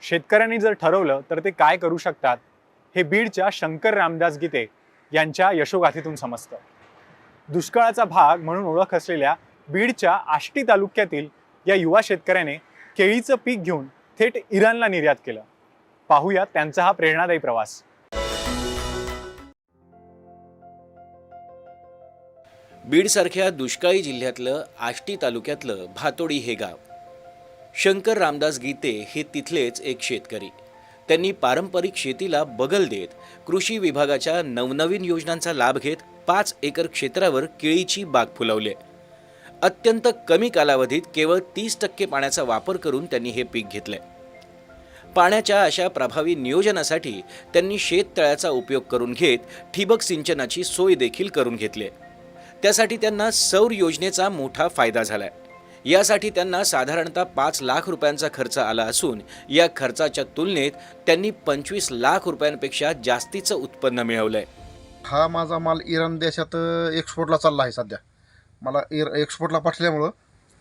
शेतकऱ्यांनी जर ठरवलं तर ते काय करू शकतात हे बीडच्या शंकर रामदास गीते यांच्या यशोगाथेतून समजतं। दुष्काळाचा भाग म्हणून ओळख असलेल्या बीडच्या आष्टी तालुक्यातील या युवा शेतकऱ्याने केळीचं पीक घेऊन थेट इराणला निर्यात केलं। पाहूया त्यांचा हा प्रेरणादायी प्रवास। बीडसारख्या दुष्काळी जिल्ह्यातलं आष्टी तालुक्यातलं भातोडी हे गाव। शंकर रामदास गीते हे तिथलेच एक शेतकरी। त्यांनी पारंपरिक शेतीला बगल देत कृषी विभागाच्या नवनवीन योजनांचा लाभ घेत 5 एकर क्षेत्रावर केळीची बाग फुलवली। अत्यंत कमी कालावधीत केवळ 30% पाण्याचा वापर करून त्यांनी हे पीक घेतले। पाण्याच्या अशा प्रभावी नियोजनासाठी त्यांनी शेततळ्याचा उपयोग करून घेत ठिबक सिंचनाची सोय देखील करून घेतली। त्यासाठी त्यांना सौर योजनेचा मोठा फायदा झालाय। यासाठी त्यांना साधारणतः 5 लाख रुपयांचा खर्च आला असून या खर्चाच्या तुलनेत त्यांनी 25 लाख रुपयांपेक्षा जास्तीचं उत्पन्न मिळवलंय। हा माझा माल इराण देशात एक्सपोर्टला चालला आहे सध्या। मला एक्सपोर्टला पाठवल्यामुळं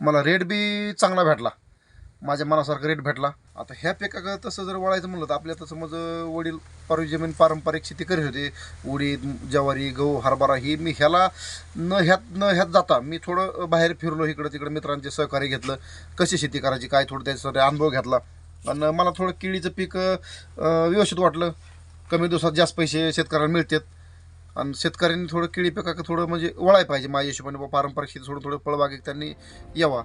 मला रेट बी चांगला भेटला, माझ्या मनासारखा रेट भेटला। आता ह्या पिकाकडे तसं जर वळायचं म्हणलं तर आपल्या तसं माझं वडील जमीन पारंपरिक शेती करीत होते। उडीद, ज्वारी, गहू, हरभरा ही मी ह्याला न ह्यात जाता मी थोडं बाहेर फिरलो, इकडं तिकडं मित्रांचे सहकार्य घेतलं, कशी शेती करायची काय थोडं त्याचा अनुभव घेतला आणि मला थोडं केळीचं पीक व्यवस्थित वाटलं। कमी दिवसात जास्त पैसे शेतकऱ्याला मिळतात आणि शेतकऱ्यांनी थोडं केळी पिकाकडे थोडं म्हणजे वळायला पाहिजे माझ्या हिशोबाने। पारंपरिक शेती सोडून थोडं फळबागेत त्यांनी यावा।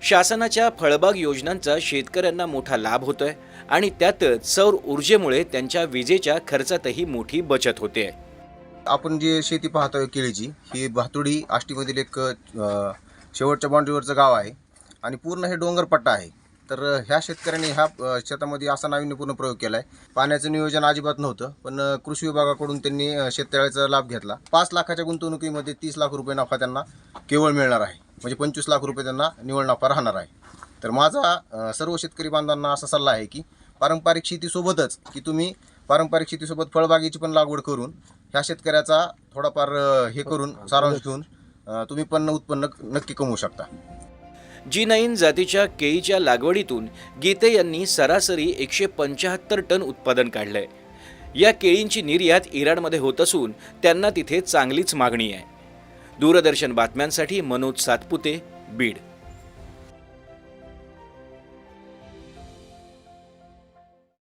शासनाच्या फळबाग योजनांचा शेतकऱ्यांना मोठा लाभ होतोय आणि त्यातच सौर ऊर्जेमुळे त्यांच्या विजेच्या खर्चातही मोठी बचत होते। आपण जी शेती पाहतोय केळीची, ही भातोडी आष्टीमधील एक शेवटच्या बाउंड्रीवरचं गाव आहे आणि पूर्ण हे डोंगरपट्टा आहे। तर ह्या शेतकऱ्यांनी ह्या शेतामध्ये असा नाविन्यपूर्ण प्रयोग केला आहे। पाण्याचं नियोजन अजिबात नव्हतं, पण कृषी विभागाकडून त्यांनी शेततळ्याचा लाभ घेतला। 5 लाखाच्या गुंतवणुकीमध्ये 30 लाख रुपये नफा त्यांना केवळ मिळणार आहे, म्हणजे 25 लाख रुपये त्यांना निव्वळ नफा राहणार आहे। तर माझा सर्व शेतकरी बांधवांना असा सल्ला आहे की पारंपरिक शेतीसोबतच की तुम्ही पारंपरिक शेतीसोबत फळबागेची पण लागवड करून ह्या शेतकऱ्याचा थोडाफार हे करून सारांश घेऊन तुम्ही पण उत्पन्न नक्की कमवू शकता। G9 जातीच्या केळीच्या लागवडीतून गीते यांनी सरासरी 175 टन उत्पादन काढलंय। या केळींची निर्यात इराणमध्ये होत असून त्यांना तिथे चांगलीच मागणी आहे। दूरदर्शन बातम्यांसाठी मनोज सातपुते, बीड।